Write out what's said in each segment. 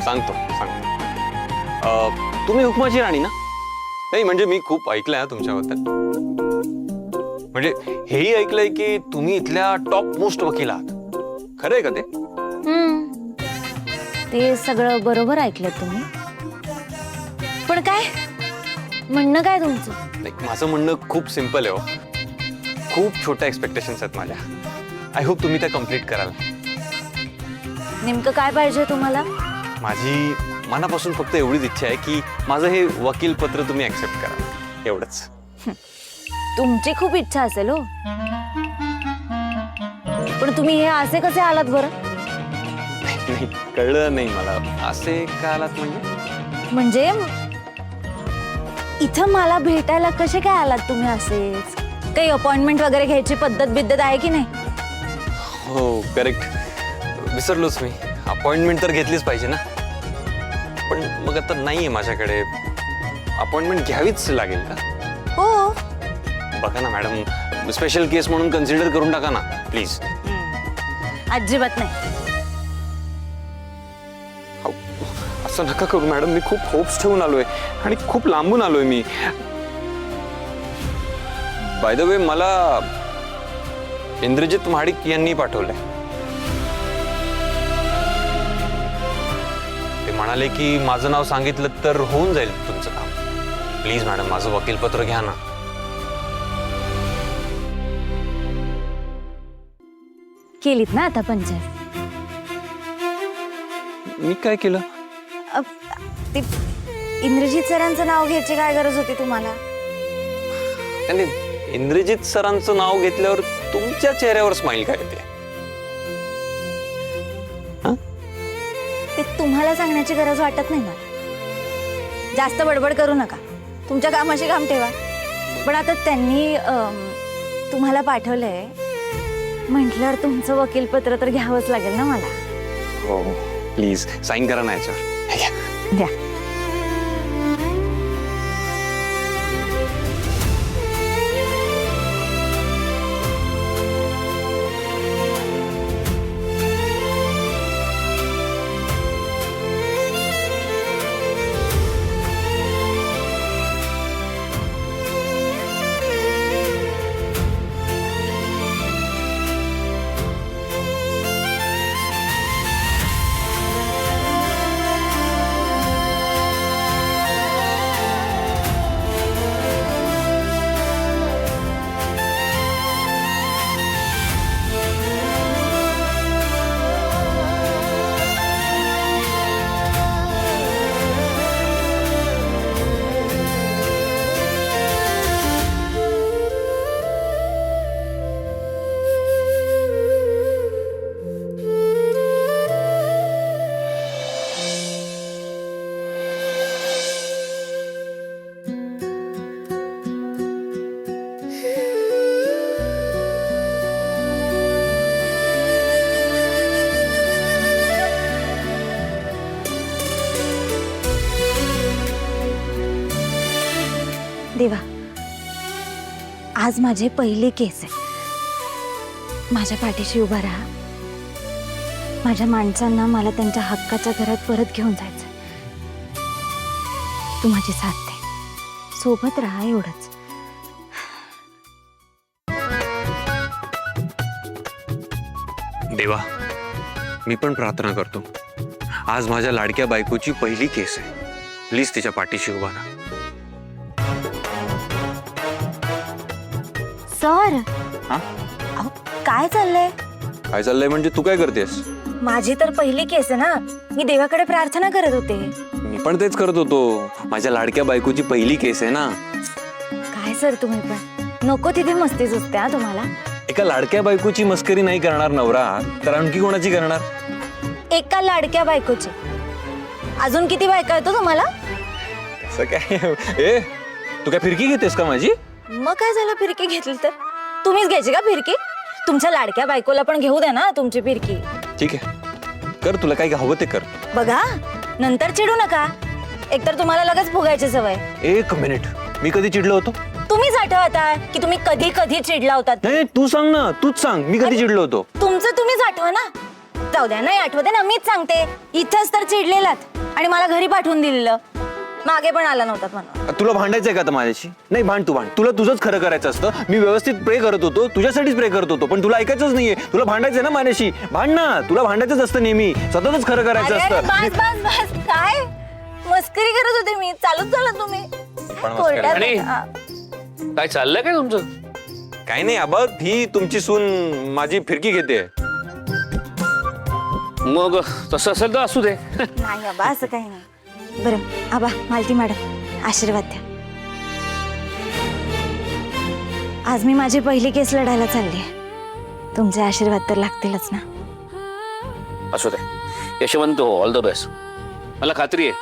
सांगतो तुम्ही हुकमाची राणी ना? नाही म्हणजे मी खूप ऐकलंय तुमच्याबद्दल. म्हणजे हेही ऐकलंय की तुम्ही इथल्या टॉप मोस्ट वकील आहात. खरंय का ते? ते सगळं बरोबर ऐकलं तुम्ही. पण काय म्हणणं काय तुमचं? माझं म्हणणं खूप सिंपल आहे हो. खूप छोट्या एक्सपेक्टेशन्स आहेत माझ्या. आय होप तुम्ही त्या कम्प्लीट कराल. नेमकं काय पाहिजे तुम्हाला? माझी मनापासून फक्त एवढीच इच्छा आहे की माझं हे वकील पत्र तुम्ही ऍक्सेप्ट करा, एवढंच. तुमची खूप इच्छा असेल हो, पण तुम्ही हे असे कसे आलात बरं? नाही कळलं नाही मला. असे का आलात म्हणजे इथं मला भेटायला कसे काय आलात तुम्ही? असेच काही अपॉइंटमेंट वगैरे घ्यायची पद्धत बिद्धत आहे की नाही? हो करेक्ट, विसरलोच मी. अपॉइंटमेंट तर घेतलीच पाहिजे ना. पण मग आता नाहीये माझ्याकडे. अपॉइंटमेंट घ्यावीच लागेल का? हो. बघा ना मॅडम, स्पेशल केस म्हणून कन्सिडर करून टाका ना प्लीज. अजिबात नाही. असं नका करू मॅडम. मी खूप होप्स ठेवून आलोय आणि खूप लांबून आलोय मी. बाय द वे मला इंद्रजित महाडिक यांनी पाठवलंय. ते म्हणाले की माझं नाव सांगितलं तर होऊन जाईल तुमचं काम. प्लीज मॅडम माझं वकीलपत्र घ्या ना. केलीत ना आता पंचायत? मी काय केलं? ते इंद्रजित सरांचं नाव घ्यायची काय गरज होती तुम्हाला? आणि इंद्रजित सरांचं नाव घेतल्यावर तुमच्या चेहऱ्यावर स्माइल काय येते? ते तुम्हाला सांगण्याची गरज वाटत नाही मला. जास्त बडबड करू नका. तुमच्या कामाशी काम ठेवा. पण आता त्यांनी तुम्हाला पाठवलंय म्हटल्यावर तुमचं वकीलपत्र तर घ्यावंच लागेल ना मला. हो प्लीज साइन करा ना याच्यावर. द्या. देवा, आज माझे पहिले केस आहे. माझ्या पाठीशी उभा राहा. माझ्या माणसांना मला त्यांच्या हक्काच्या घरात परत घेऊन जायचं. तू माझी साथ दे. सोबत राहा एवढंच. देवा, मी पण प्रार्थना करतो. आज माझ्या लाडक्या बायकोची पहिली केस आहे. प्लीज तिच्या पाठीशी उभा राहा. सर, काय चाललंय? काय चाललंय म्हणजे तू काय करतेस? माझी तर पहिली केस आहे ना. मी देवाकडे प्रार्थना करत होते. मी पण तेच करत होतो. माझ्या लाडक्या बायकोची पहिली केस आहे ना. काय सर तुम्ही पण नको तिथे मस्ती सुचते हा तुम्हाला. एका लाडक्या बायकोची मस्करी नाही करणार नवरा तर आणखी कोणाची करणार? एका लाडक्या बायकोची. अजून किती बायका येतो तुम्हाला? असं काय? ए तू काय फिरकी घेतेस का माझी? मग काय झालं फिरकी घेतली तर? तुम्हीच घ्यायची का फिरकी? तुमच्या लाडक्या बायकोला पण घेऊ द्या ना तुमची फिरकी. ठीक आहे, कर तुला काय हवं ते कर. बघा नंतर चिडू नका. एकतर तुम्हाला लगेच फुगायची सवय. एक मिनिट, मी कधी चिडलो होतो? तुम्हीच आठवता की तुम्ही कधी कधी चिडला होतात. नाही तू सांग ना, तूच सांग मी कधी चिडलो होतो. तुमचं तुम्हीच आठवा ना. जाऊ द्या, नाही आठवते ना, मीच सांगते. इथंच तर चिडलेलात. आणि मला घरी पाठवून दिलेलं. मागे पण आला नव्हता म्हणून. तुला भांडायचंय का आता माझ्याशी? नाही, भांड तू भांड. तुला तुझंच खरं करायचं असतं. मी व्यवस्थित प्रे करत होतो, तुझ्यासाठीच प्रे करत होतो, पण तुला ऐकायचंच नाहीये. तुला भांडायचंय ना माझ्याशी, भांड ना. तुला भांडायचंच असतं नेहमी, स्वतःच खरं करायचं अरे, अरे, असतं. बस बस बस. काय मस्करी करत होते मी. चालूच झालं तुम्ही पण मस्करी. कोर्टात. आणि- हा. काय चाललंय काय तुमचं? काही नाही आबा, ही तुमची सून माझी फिरकी घेते. मग तसं असेल तर असू दे. नाही आबा, असं काही नाही. बरं आबा, मालती मॅडम, आशीर्वाद द्या. आज मी माझी पहिली केस लढायला चालली आहे. तुमचे आशीर्वाद तर लागतीलच ना. असू दे. यशवंत हो, ऑल द बेस्ट. मला खात्री आहे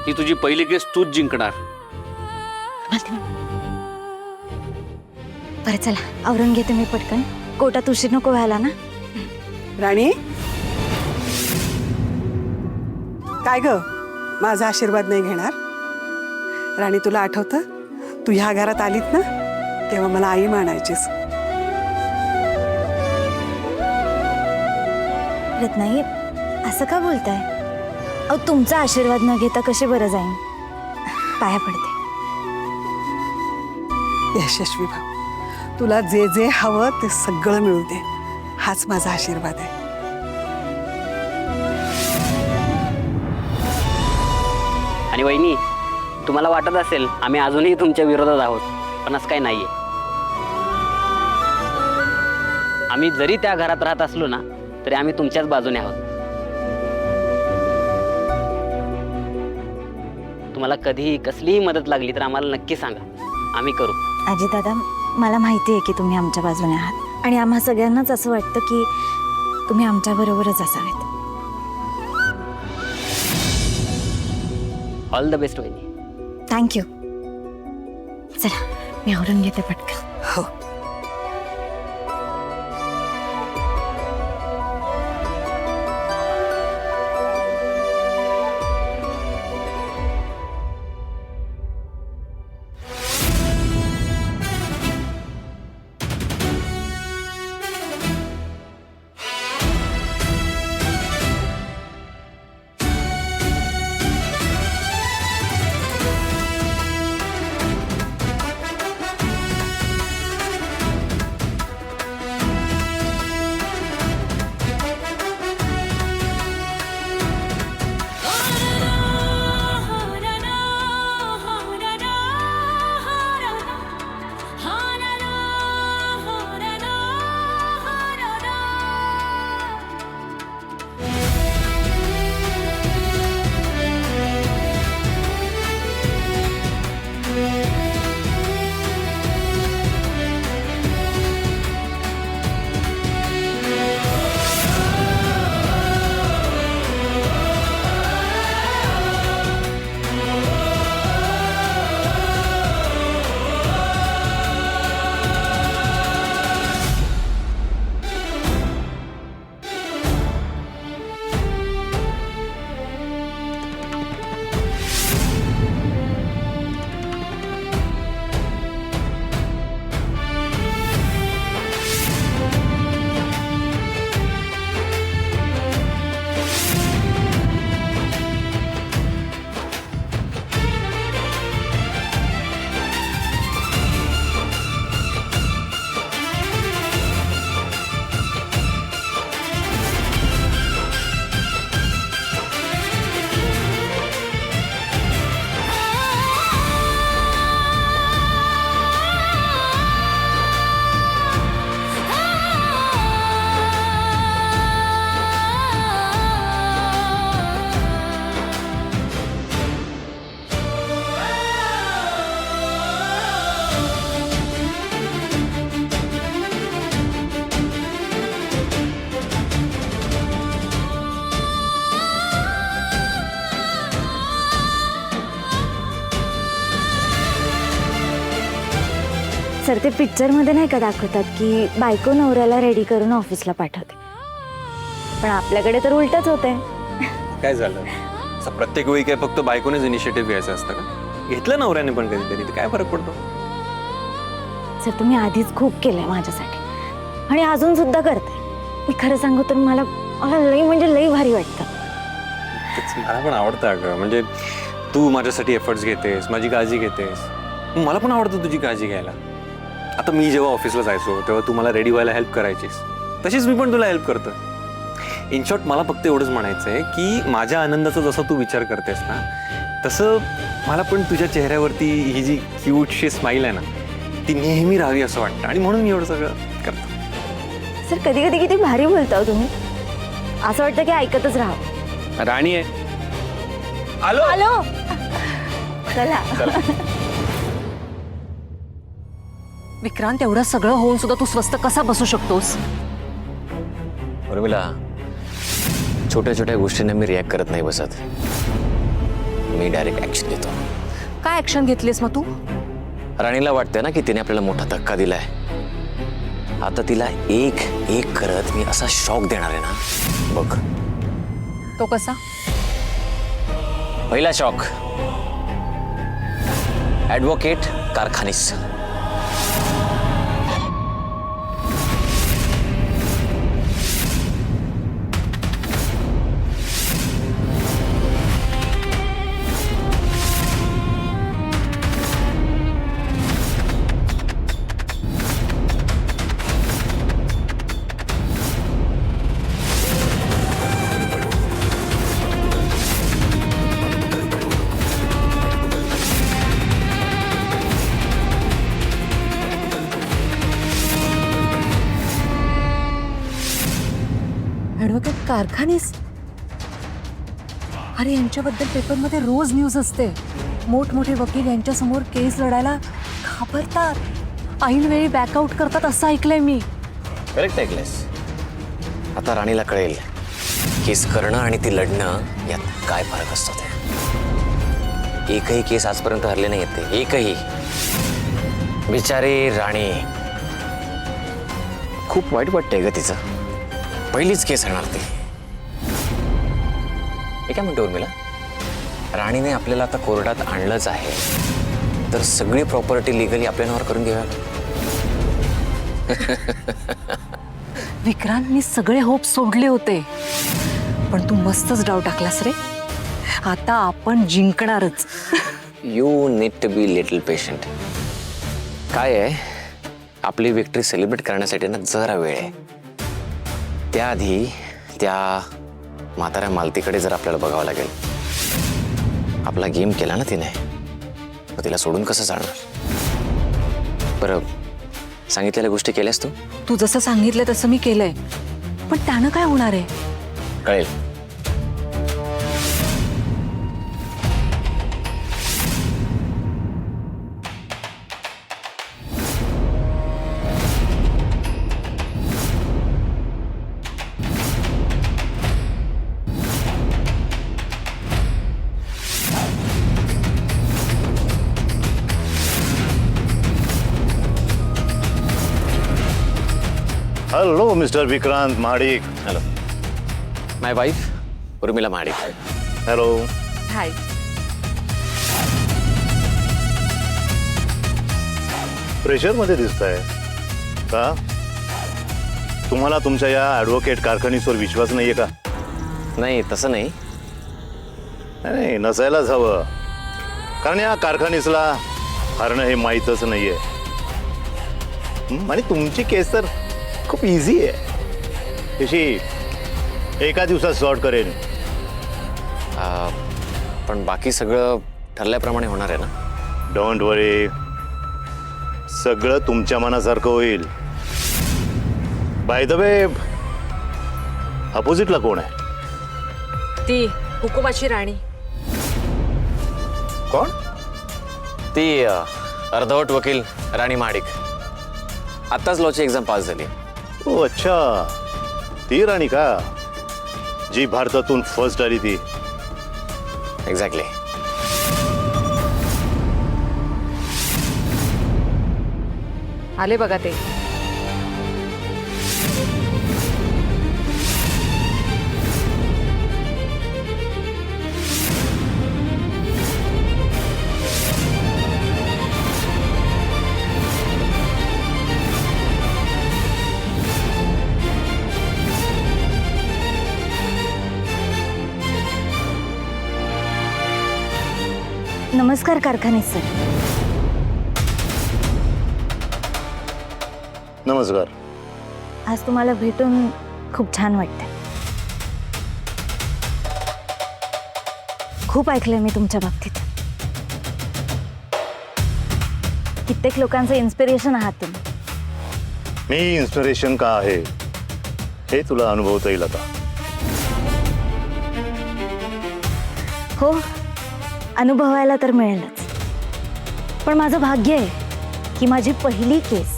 की तुझी पहिली केस तूच जिंकणार. मालती मॅडम, बरं चला आवरून घेते मी पटकन. कोर्टात उशीर नको व्हायला ना. राणी, काय ग, माझा आशीर्वाद नाही घेणार? राणी, तुला आठवतं तू ह्या घरात आलीत ना, तेव्हा मला आई म्हणायचीस. रत्नाई, असं का बोलताय? अहो, तुमचा आशीर्वाद न घेता कसे बरं जाईन. पाया पडते. यशस्वी भाऊ, तुला जे जे हवं ते सगळं मिळू दे, हाच माझा आशीर्वाद आहे. आणि वहिनी, तुम्हाला वाटत असेल आम्ही अजूनही तुमच्या विरोधात आहोत, पण असं काही नाहीये. आम्ही जरी त्या घरात राहत असलो ना, तरी आम्ही तुमच्याच बाजूने आहोत. तुम्हाला कधीही कसलीही मदत लागली तर आम्हाला नक्की सांगा, आम्ही करू. आजी दादा, मला माहिती आहे की तुम्ही आमच्या बाजूने आहात आणि आम्हा सगळ्यांनाच असं वाटतं की तुम्ही आमच्या बरोबरच असावेत. ऑल द बेस्ट वहिनी. थँक्यू. चला मी आवरून घेते पटकन. हो. सर, ते पिक्चरमध्ये नाही का दाखवतात की बायको नवऱ्याला रेडी करून ऑफिसला पाठवते, पण आपल्याकडे तर उलटच होतंय. काय झालं? असं प्रत्येक वेळी काय फक्त बायकोनेच इनिशिएटिव्ह घ्यायचं असतं का? घेतलं नवऱ्याने पण कधीतरी, तर काय फरक पडतो? सर, तुम्ही आधीच खूप केलंय माझ्यासाठी आणि अजून सुद्धा करताय. मी खरं सांगू तर मला लई म्हणजे लई भारी वाटतं. मला पण आवडतं अगं, म्हणजे तू माझ्यासाठी एफर्ट्स घेतेस, माझी काळजी घेतेस. मला पण आवडतं तुझी काळजी घ्यायला. आता मी जेव्हा ऑफिसला जायचो तेव्हा तू मला रेडी व्हायला हेल्प करायचीस, तशीच मी पण तुला हेल्प करतो. इन शॉर्ट मला फक्त एवढंच म्हणायचं आहे की माझ्या आनंदाचा जसा तू विचार करतेस ना, तसं मला पण तुझ्या चेहऱ्यावरती ही जी क्यूटशी स्माईल आहे ना, ती नेहमी राहावी असं वाटतं, आणि म्हणून मी एवढं सगळं करतो. सर कधी कधी किती भारी बोलता हो तुम्ही. असं वाटतं की ऐकतच राहावं. राणी आहे. हॅलो चला. विक्रांत, एवढं सगळं होऊन सुद्धा तू स्वस्त कसा बसू शकतोस? उर्मिला, छोट्या छोट्या गोष्टींना मी रिॲक्ट करत नाही बसत. मी डायरेक्ट ॲक्शन घेतो. काय ऍक्शन घेतलीस मग तू? राणीला वाटतं ना की तिने आपल्याला मोठा धक्का दिलाय. आता तिला एक एक करत मी असा शॉक देणार आहे ना, बघ. तो कसा? पहिला shock, advocate Karkhanis. Advocate Karkhanis? अरे, यांच्याबद्दल पेपरमध्ये रोज न्यूज असते. मोठमोठे वकील यांच्यासमोर केस लढायला घाबरतात, ऐन वेळी बॅकआउट करतात असं ऐकलंय मी. करेक्ट ऐकलंयस. आता राणीला कळेल केस करणं आणि ती लढणं यात काय फरक असतो ते. एकही केस आजपर्यंत हरले नाही आहेत ते, एकही. बिचारी राणी, खूप वाईट वाटतंय ग तिचं. पहिलीच केस हरणार ती. हे काय म्हणतो उर्मिला, राणीने आपल्याला आता कोर्टात आणलंच आहे, तर सगळी प्रॉपर्टी लिगली आपल्या नावावर करून घेऊया. विक्रांत, मी सगळे होप सोडले होते, पण तू मस्तच डाव टाकलास रे. आता आपण जिंकणारच. You need to be little patient. काय आहे, आपली विक्ट्री सेलिब्रेट करण्यासाठी ना जरा वेळ आहे. त्याआधी त्या म्हाताऱ्या मालतीकडे जर आपल्याला बघावं लागेल. आपला गेम केला ना तिने, मग तिला सोडून कसं चालणार? बरं, सांगितलेल्या गोष्टी केल्यास तू? तू जसं सांगितलं तसं मी केलंय, पण त्यानं काय होणार आहे? कळेल. Hello mister Vikrant Mahadik. Hello, my wife Urmila Mahadik. Hello. Hi. प्रेशरमध्ये दिसताय का? तुम्हाला तुमच्या या ॲडव्होकेट कारखानीसवर विश्वास नाहीये का? नाही, तसं नाही. नाही, नसायलाच हवं, कारण या कारखानीसला हरणं हे माहीतच नाहीये. आणि तुमची केस तर खूप इझी आहे, तशी एका दिवसात सॉर्ट करेन. पण बाकी सगळं ठरल्याप्रमाणे होणार आहे ना? डोंट वरी, सगळं तुमच्या मनासारखं होईल. बाय द वे, अपोजिटला कोण आहे? ती हुकुमाची राणी. कोण? ती अर्धवट वकील राणी महाडिक. आत्ताच लॉची एक्झाम पास झाली. ओ अच्छा, ती राणी का, जी भारतातून फर्स्ट आली ती? एक्झॅक्टली. आले बघा ते. नमस्कार कारखाने सर. नमस्कार. आज तुम्हाला भेटून खूप छान वाटतंय. खूप ऐकलंय मी तुमच्या बाबतीत. कित्येक लोकांचं इन्स्पिरेशन आहात तुम्ही. मी इन्स्पिरेशन का आहे हे तुला अनुभवता येईल आता. हो, अनुभवायला तर मिळेलच. पण माझं भाग्य आहे की माझी पहिली केस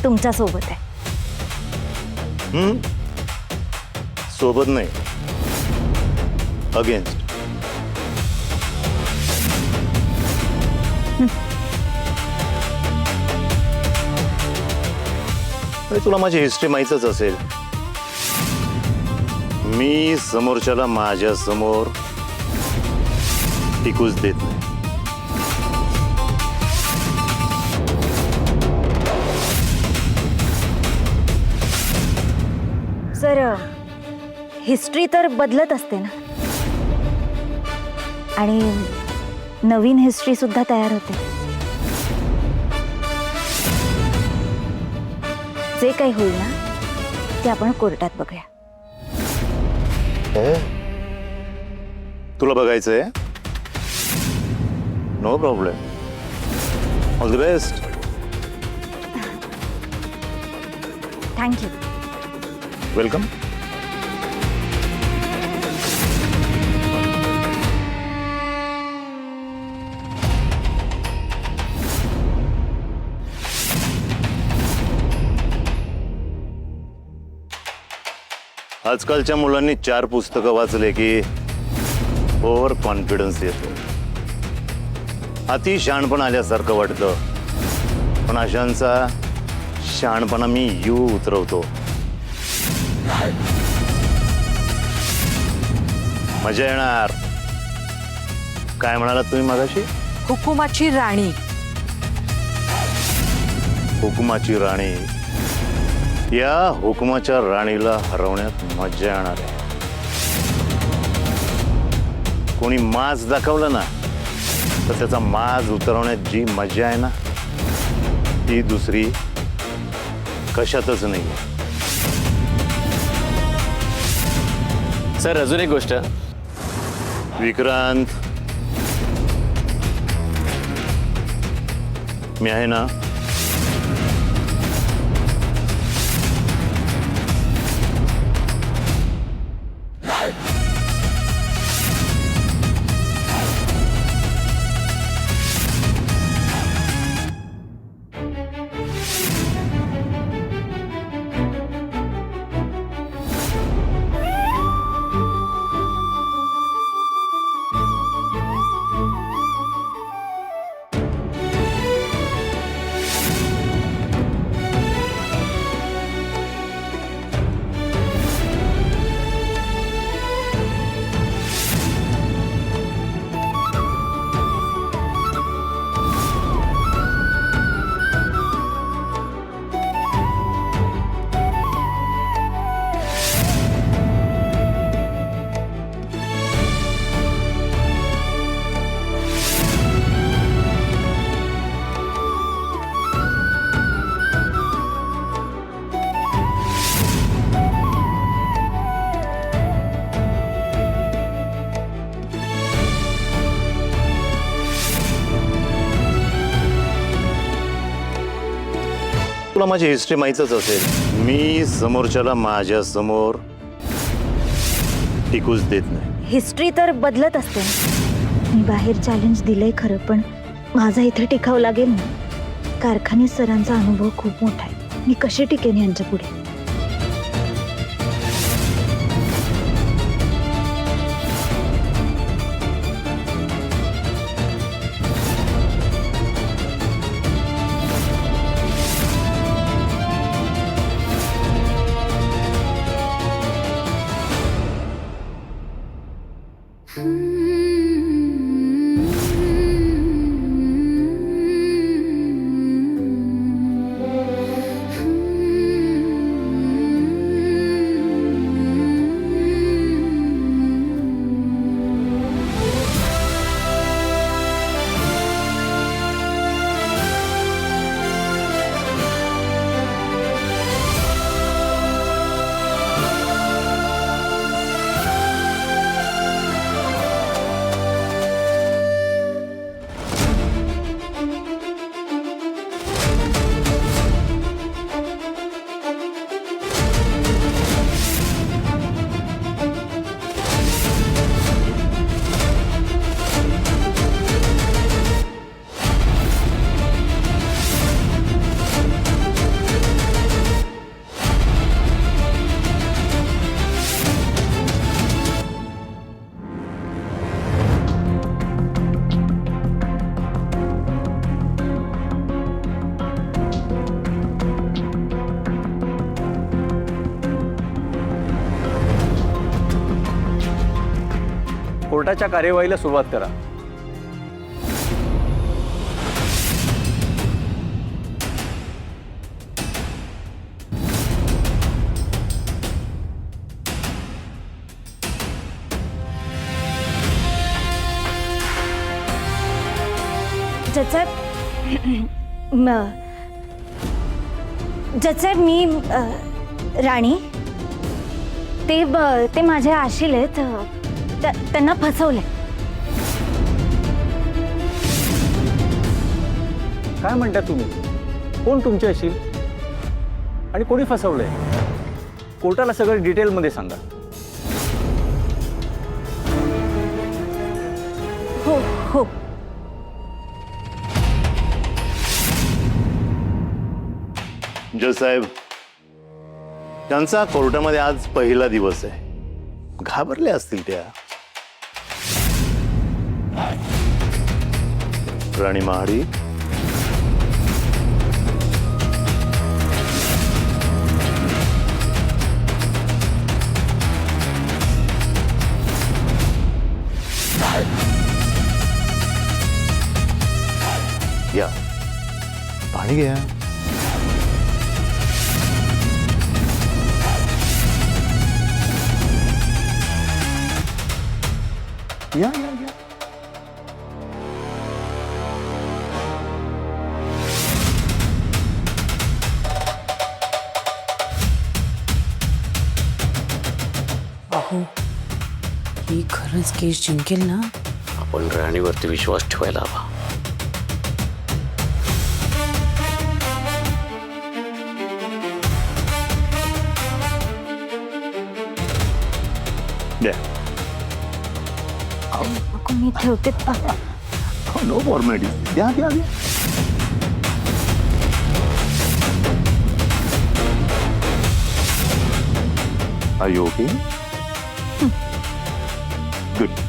तुमच्या सोबत आहे. सोबत नाही, अगेन्स्ट. तुला माझी हिस्ट्री माहीतच असेल. मी समोरच्याला माझ्या समोर टिकूच देत नाही. सर, हिस्ट्री तर बदलत असते ना, आणि नवीन हिस्ट्री सुद्धा तयार होते. जे काही होईल ना ते आपण कोर्टात बघूया. तुला बघायचंय? No problem. All the best. Thank you. Welcome. आजकालच्या मुलांनी 4 पुस्तकं वाचले की ओव्हर कॉन्फिडन्स येतो. अति शहाणपण आल्यासारखं वाटतं. पण अशांचा शहाणपणा मी उतरवतो. मजा येणार. काय म्हणालात तुम्ही मगाशी? हुकुमाची राणी. हुकुमाची राणी. या हुकुमाच्या राणीला हरवण्यात मजा येणार आहे. कोणी माज दाखवलं ना तर त्याचा माज उतरवण्यात जी मजा आहे ना ती दुसरी कशातच नाही. सर अजून एक गोष्ट. विक्रांत, मी आहे ना. तुला माझी हिस्ट्री माहीतच असेल. मी समोरच्याला माझ्या समोर टिकूच देत नाही. हिस्ट्री तर बदलत असते ना. मी बाहेर चॅलेंज दिलंय खरं, पण माझा इथे टिकावं लागेल ना. कारखाने सरांचा अनुभव खूप मोठा आहे. मी कशी टिकेन यांच्या पुढे? कोर्टाच्या कार्यवाहीला सुरुवात करा. जज साहेब जज साहेब मी राणी ते माझे आशील आहेत. त्यांना फसवले. काय म्हणता तुम्ही? कोण तुमची असेल आणि कोणी फसवलंय? कोर्टाला सगळं डिटेलमध्ये सांगा. हो हो. जज साहेब, त्यांचा कोर्टामध्ये आज पहिला दिवस आहे. घाबरले असतील त्या. राणी महाडी, या पाणी घ्या. या या या. अहो, ही खरंच केस जिंकेल ना? आपण राणीवरती विश्वास ठेवायला हवा. द्या. नको, मी ठेवते. No formality. द्या द्या द्या. Are you okay? Good.